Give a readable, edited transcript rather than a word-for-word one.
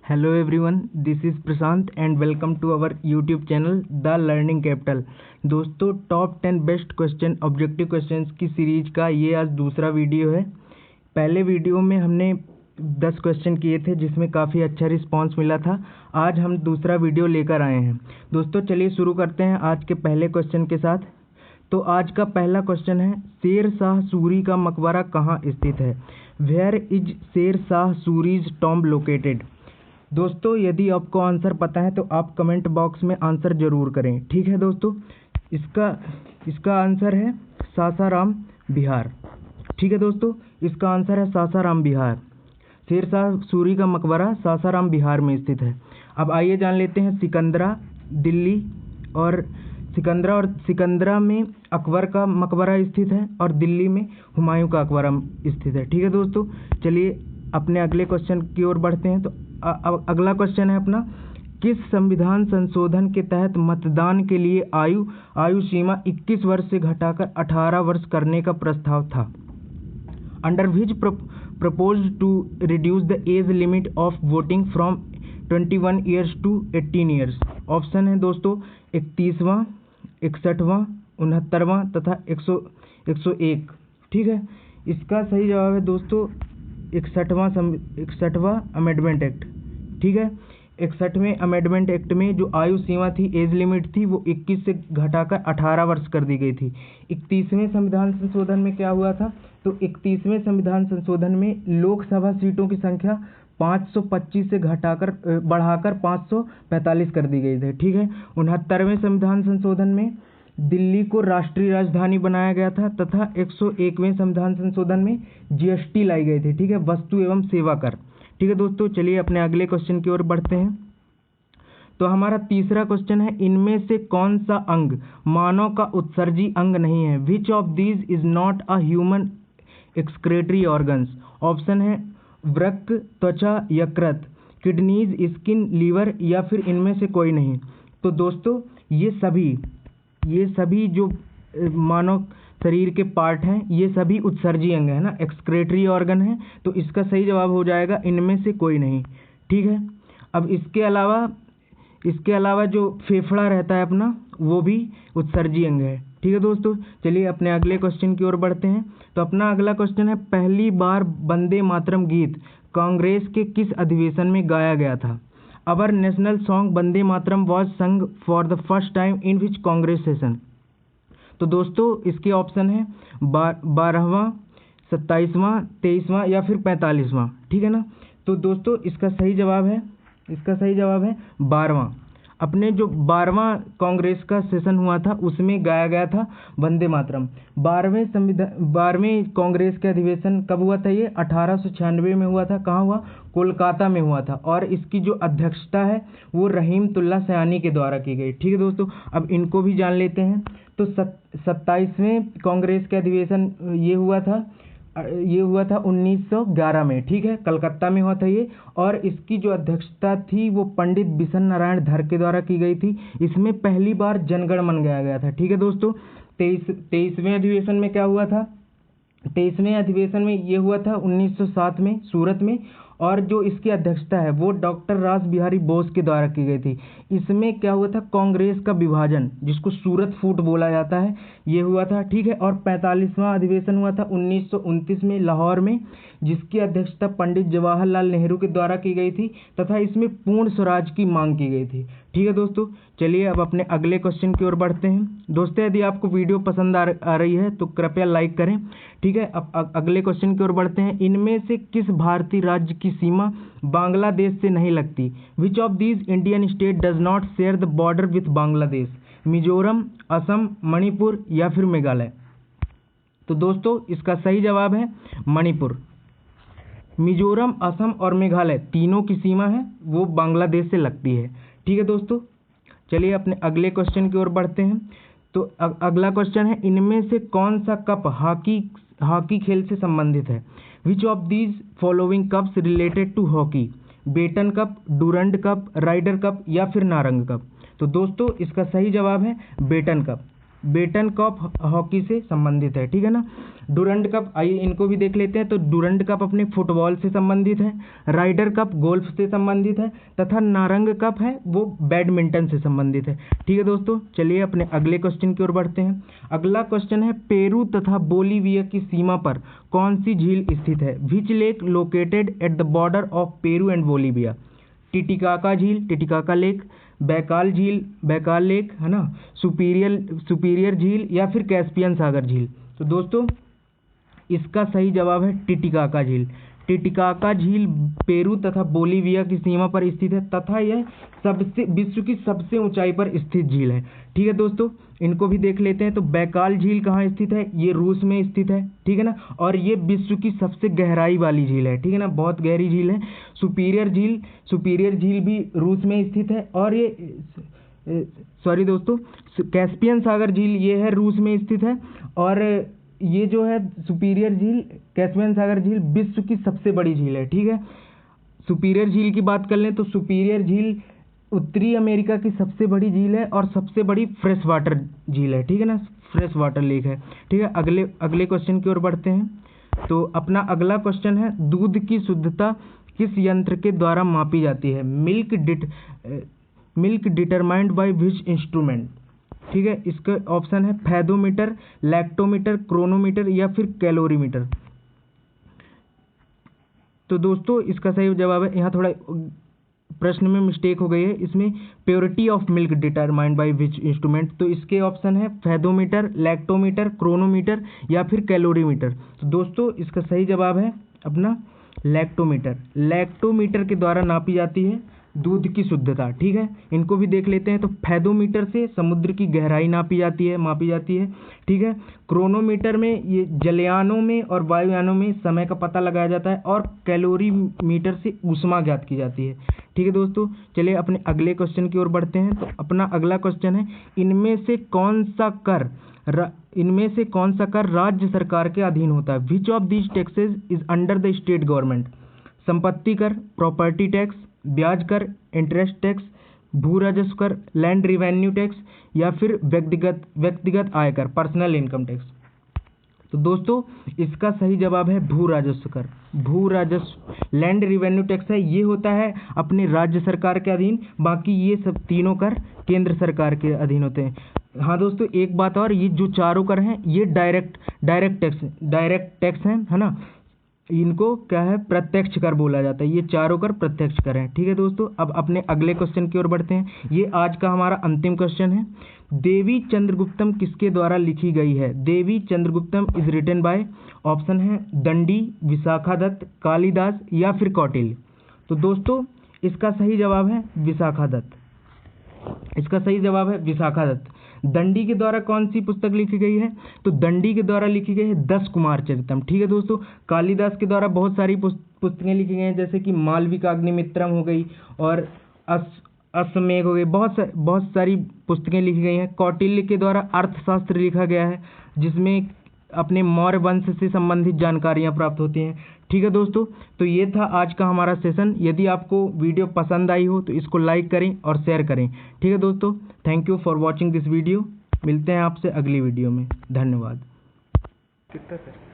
Hello everyone, this is Prashant and welcome to our YouTube channel The Learning Capital। दोस्तों top 10 best question objective questions की series का ये आज दूसरा video है। पहले वीडियो में हमने 10 क्वेश्चन किए थे जिसमें काफ़ी अच्छा रिस्पांस मिला था। आज हम दूसरा वीडियो लेकर आए हैं। दोस्तों चलिए शुरू करते हैं आज के पहले क्वेश्चन के साथ। तो आज का पहला क्वेश्चन है, शेर शाह सूरी का मकबरा कहाँ स्थित है? Where is Sher Shah Suri's tomb located? दोस्तों यदि आपको आंसर पता है तो आप कमेंट बॉक्स में आंसर ज़रूर करें, ठीक है दोस्तों। इसका आंसर है सासाराम, बिहार। ठीक है दोस्तों, इसका आंसर है सासाराम, बिहार। शेर शाह सूरी का मकबरा सासाराम, बिहार में स्थित है। अब आइए जान लेते हैं सिकंदरा, दिल्ली और सिकंदरा में अकबर का मकबरा स्थित है और दिल्ली में हुमायूं का मकबरा स्थित है। ठीक है दोस्तों, चलिए अपने अगले क्वेश्चन की ओर बढ़ते हैं। तो अगला क्वेश्चन है अपना, किस संविधान संशोधन के तहत मतदान के लिए आयु सीमा 21 वर्ष से घटाकर 18 वर्ष करने का प्रस्ताव था? Under which proposed to reduce the age limit of voting from 21 years to 18 years? Option है दोस्तों 31वां, 61वां, 69वां तथा 101। ठीक है, इसका सही जवाब है दोस्तों 61वां अमेंडमेंट एक्ट। ठीक है, 61वें अमेंडमेंट एक्ट में जो आयु सीमा थी, एज लिमिट थी, वो 21 से घटाकर 18 वर्ष कर दी गई थी। 31वें संविधान संशोधन में क्या हुआ था? तो 31वें संविधान संशोधन में लोकसभा सीटों की संख्या 525 से बढ़ाकर 545 कर दी गई थी। ठीक है, 69वें संविधान संशोधन में दिल्ली को राष्ट्रीय राजधानी बनाया गया था तथा 101वें संविधान संशोधन में जीएसटी लाई गई थी। ठीक है, वस्तु एवं सेवा कर। ठीक है दोस्तों, चलिए अपने अगले क्वेश्चन की ओर बढ़ते हैं। तो हमारा तीसरा क्वेश्चन है, इनमें से कौन सा अंग मानव का उत्सर्जी अंग नहीं है? Which of these is not a human excretory organs? Option है वृक्क, त्वचा, यकृत, किडनीज, स्किन, लीवर या फिर इनमें से कोई नहीं। तो दोस्तों ये सभी जो मानव शरीर के पार्ट हैं, ये सभी उत्सर्जी अंग है ना, एक्सक्रेटरी ऑर्गन है। तो इसका सही जवाब हो जाएगा इनमें से कोई नहीं। ठीक है, अब इसके अलावा जो फेफड़ा रहता है अपना, वो भी उत्सर्जी अंग है। ठीक है दोस्तों, चलिए अपने अगले क्वेश्चन की ओर बढ़ते हैं। तो अपना अगला क्वेश्चन है, पहली बार वंदे मातरम गीत कांग्रेस के किस अधिवेशन में गाया गया था? Our national song Vande Mataram was संग for the first time in which Congress session? तो दोस्तों इसके ऑप्शन है 12वां, 27वां, 23वां या फिर 45वां। ठीक है ना, तो दोस्तों इसका सही जवाब है 12वां। अपने जो 12वां कांग्रेस का सेशन हुआ था उसमें गाया गया था वंदे मातरम। 12वें कांग्रेस के अधिवेशन कब हुआ था? ये 1896 में हुआ था। कहाँ हुआ? कोलकाता में हुआ था। और इसकी जो अध्यक्षता है वो रहीमतुल्लाह सयानी के द्वारा की गई। ठीक है दोस्तों, अब इनको भी जान लेते हैं। तो 27वें कांग्रेस के अधिवेशन ये हुआ था 1911 में। ठीक है, कलकत्ता में हुआ था ये। और इसकी जो अध्यक्षता थी वो पंडित बिशन नारायण धर के द्वारा की गई थी। इसमें पहली बार जनगण मन गाया गया था। ठीक है दोस्तों, 23वें अधिवेशन में क्या हुआ था? 23वें अधिवेशन में ये हुआ था 1907 में सूरत में। और जो इसकी अध्यक्षता है वो डॉक्टर रास बिहारी बोस के द्वारा की गई थी। इसमें क्या हुआ था? कांग्रेस का विभाजन, जिसको सूरत फूट बोला जाता है, ये हुआ था। ठीक है, और 45वां अधिवेशन हुआ था 1929 में लाहौर में, जिसकी अध्यक्षता पंडित जवाहरलाल नेहरू के द्वारा की गई थी तथा इसमें पूर्ण स्वराज की मांग की गई थी। ठीक है दोस्तों, चलिए अब अपने अगले क्वेश्चन की ओर बढ़ते हैं। दोस्तों यदि आपको वीडियो पसंद आ रही है तो कृपया लाइक करें। ठीक है, अब अगले क्वेश्चन की ओर बढ़ते हैं। इनमें से किस भारतीय राज्य की सीमा बांग्लादेश से नहीं लगती? विच of these Indian state does not share the border with Bangladesh? Mizoram, Assam, Manipur या फिर मेघालय? तो दोस्तों इसका सही जवाब है मणिपुर। मिजोरम, असम और मेघालय तीनों की सीमा है वो बांग्लादेश से लगती है। ठीक है दोस्तों, चलिए अपने अगले क्वेश्चन की ओर बढ़ते हैं। तो अगला क्वेश्चन है, इनमें से कौन सा कप हॉकी खेल से संबंधित है? Which of these following cups related to hockey? Beighton cup, Durand cup, Ryder cup या फिर नारंग कप? तो दोस्तों इसका सही जवाब है Beighton cup. Beighton cup hockey से संबंधित है, ठीक है ना। डुरंड कप, आइए इनको भी देख लेते हैं। तो डुरंड कप अपने फुटबॉल से संबंधित है, राइडर कप गोल्फ से संबंधित है, तथा नारंग कप है वो बैडमिंटन से संबंधित है, ठीक है दोस्तों। चलिए अपने अगले क्वेश्चन की ओर बढ़ते हैं। अगला क्वेश्चन है, पेरू तथा बोलीविया की सीमा पर कौन सी झील स्थित है? Which lake located at the border of Peru and Bolivia? Titicaca झील, टिटिकाका लेक, बैकाल झील, बैकाल लेक, है ना, सुपीरियर झील, या फिर कैस्पियन सागर झील? तो दोस्तों इसका सही जवाब है टिटिकाका झील। टिटिकाका झील पेरू तथा बोलीविया की सीमा पर स्थित है तथा यह विश्व की सबसे ऊंचाई पर स्थित झील है, ठीक है दोस्तों। इनको भी देख लेते हैं। तो बैकाल झील कहाँ स्थित है? ये रूस में स्थित है, ठीक है ना, और ये विश्व की सबसे गहराई वाली झील है, ठीक है ना, बहुत गहरी झील है। सुपीरियर झील भी रूस में स्थित है, और ये सॉरी दोस्तों, कैस्पियन सागर झील ये है रूस में स्थित है, और ये जो है सुपीरियर झील, कैस्पियन सागर झील विश्व की सबसे बड़ी झील है, ठीक है। सुपीरियर झील की बात कर लें तो सुपीरियर झील उत्तरी अमेरिका की सबसे बड़ी झील है और सबसे बड़ी फ्रेश वाटर झील है, ठीक है ना, फ्रेश वाटर लेक है, ठीक है। अगले क्वेश्चन की ओर बढ़ते हैं। तो अपना अगला क्वेश्चन है, दूध की शुद्धता किस यंत्र के द्वारा मापी जाती है? Milk determined by which instrument? ठीक है, इसका ऑप्शन है फैदोमीटर, लैक्टोमीटर, क्रोनोमीटर, या फिर कैलोरीमीटर। तो दोस्तों इसका सही जवाब है, यहाँ थोड़ा प्रश्न में मिस्टेक हो गई है, इसमें purity of milk determined by which instrument. तो इसके ऑप्शन है फैदोमीटर, लैक्टोमीटर, क्रोनोमीटर, या फिर कैलोरीमीटर। तो दोस्तों इसका सही जवाब है अपना लैक्टोमीटर। लैक्टोमीटर के द्वारा नापी जाती है दूध की शुद्धता, ठीक है। इनको भी देख लेते हैं। तो फैदोमीटर से समुद्र की गहराई मापी जाती है, ठीक है। क्रोनोमीटर में ये जलयानों में और वायुयानों में समय का पता लगाया जाता है, और कैलोरीमीटर से ऊष्मा ज्ञात की जाती है, ठीक है दोस्तों। चलिए अपने अगले क्वेश्चन की ओर बढ़ते हैं। तो अपना अगला क्वेश्चन है, इनमें से कौन सा कर राज्य सरकार के अधीन होता है? Which of these taxes is under the state government? संपत्ति कर, प्रॉपर्टी टैक्स, ब्याज कर, इंटरेस्ट टैक्स, भू राजस्व कर, लैंड रिवेन्यू टैक्स, या फिर व्यक्तिगत आय कर, पर्सनल इनकम टैक्स? तो दोस्तों इसका सही जवाब है भू राजस्व कर। भू राजस्व लैंड रिवेन्यू टैक्स है, ये होता है अपने राज्य सरकार के अधीन, बाकी ये सब तीनों कर केंद्र सरकार के अधीन होते हैं। हाँ दोस्तों एक बात और, ये जो चारों कर हैं ये डायरेक्ट टैक्स हैं, है ना, इनको क्या है प्रत्यक्ष कर बोला जाता है। ये चारों कर प्रत्यक्ष कर हैं, ठीक है दोस्तों। अब अपने अगले क्वेश्चन की ओर बढ़ते हैं। ये आज का हमारा अंतिम क्वेश्चन है। देवी चंद्रगुप्तम किसके द्वारा लिखी गई है? देवी चंद्रगुप्तम इज रिटन बाय, ऑप्शन है दंडी, विशाखादत्त, कालिदास, या फिर कौटिल्य? तो दोस्तों इसका सही जवाब है विशाखादत्त। इसका सही जवाब है विशाखादत्त। दंडी के द्वारा कौन सी पुस्तक लिखी गई है? तो दंडी के द्वारा लिखी गई है 10 कुमार चरितम, ठीक है दोस्तों। कालिदास के द्वारा बहुत सारी पुस्तकें लिखी गई हैं, जैसे कि मालविकाग्निमित्रम हो गई और अश्वमेघ हो गई, बहुत सारी पुस्तकें लिखी गई हैं। कौटिल्य के द्वारा अर्थशास्त्र लिखा गया है, जिसमें अपने मौर्य वंश से संबंधित जानकारियाँ प्राप्त होती हैं, ठीक है दोस्तों। तो ये था आज का हमारा सेशन। यदि आपको वीडियो पसंद आई हो तो इसको लाइक करें और शेयर करें, ठीक है दोस्तों। Thank you for watching this video. मिलते हैं आपसे अगली वीडियो में, धन्यवाद। कितना सर?